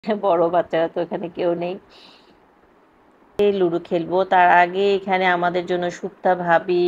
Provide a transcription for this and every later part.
বড় বাচ্চারা তো এখানে কেউ নেই। লুডো খেলবো, তার আগে এখানে আমাদের জন্য সুপ্তা ভাবি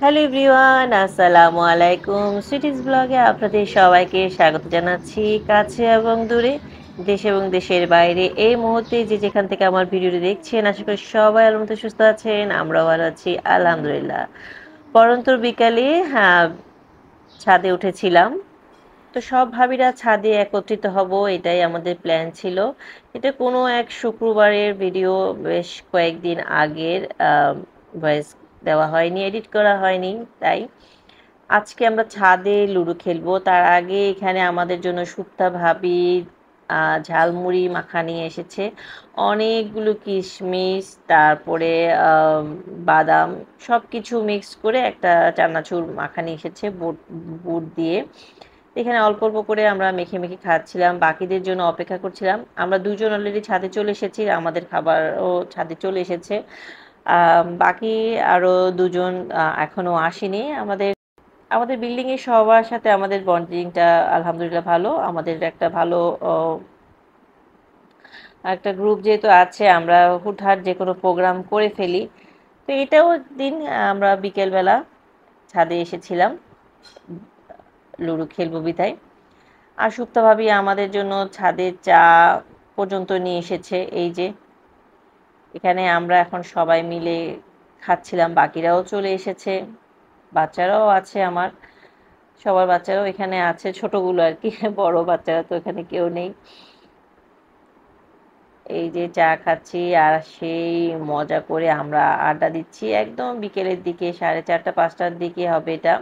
হ্যালো এভরিওয়ান, আসসালামু আলাইকুম। সুইটিস ব্লগে আপনাদের সবাইকে স্বাগত জানাচ্ছি, কাছে এবং দূরে, দেশ এবং দেশের বাইরে। এই মুহূর্তে যে যেখান থেকে আমার ভিডিওটি দেখছেন, আশা করি সবাই আল্লাহর মতো সুস্থ আছেন। আমরাও ভালো আছি আলহামদুলিল্লাহ। পরন্তর বিকালে ছাদে উঠেছিলাম। তো সব ভাবিরা ছাদে একত্রিত হব, এটাই আমাদের প্ল্যান ছিল। এটা কোনো এক শুক্রবারের ভিডিও, বেশ কয়েকদিন আগের। ভয়েস দেওয়া হয়নি, এডিট করা হয়নি, তাই আজকে আমরা ছাদে লুডো খেলবো। তার আগে এখানে আমাদের জন্য সুপ্তা ভাবি ঝালমুড়ি মাখা নিয়ে এসেছে, অনেকগুলো কিশমিশ, তারপরে বাদাম, সব কিছু মিক্স করে একটা চানাচুর মাখা নিয়ে এসেছে বুট বুট দিয়ে। এখানে অল্প অল্প করে আমরা মেখে মেখে খাচ্ছিলাম, বাকিদের জন্য অপেক্ষা করছিলাম। আমরা দুজন অলরেডি ছাদে চলে এসেছি, আমাদের খাবারও ছাদে চলে এসেছে। বাকি আরও দুজন এখনো আসেনি। আমাদের আমাদের বিল্ডিং এর সবার সাথে আমাদের বন্ডিংটা আলহামদুলিল্লাহ ভালো। আমাদের একটা ভালো একটা গ্রুপ যেহেতু আছে, আমরা হুটহাট যে কোনো প্রোগ্রাম করে ফেলি। তো এটাও দিন আমরা বিকেলবেলা ছাদে এসেছিলাম লুডো খেলবো বিধায়। আর সুপ্তা ভাবি আমাদের জন্য ছাদে চা পর্যন্ত নিয়ে এসেছে। এই যে এখানে আমরা এখন সবাই মিলে খাচ্ছিলাম, বাকিরাও চলে এসেছে, বাচ্চারাও আছে আমার, সবার বাচ্চারাও এখানে আছে, ছোটগুলো আর কি। বড় বাচ্চারা তো এখানে কেউ নেই। এই যে চা খাচ্ছি আর সেই মজা করে আমরা আড্ডা দিচ্ছি। একদম বিকেলের দিকে 4:30 5টার দিকে হবে এটা।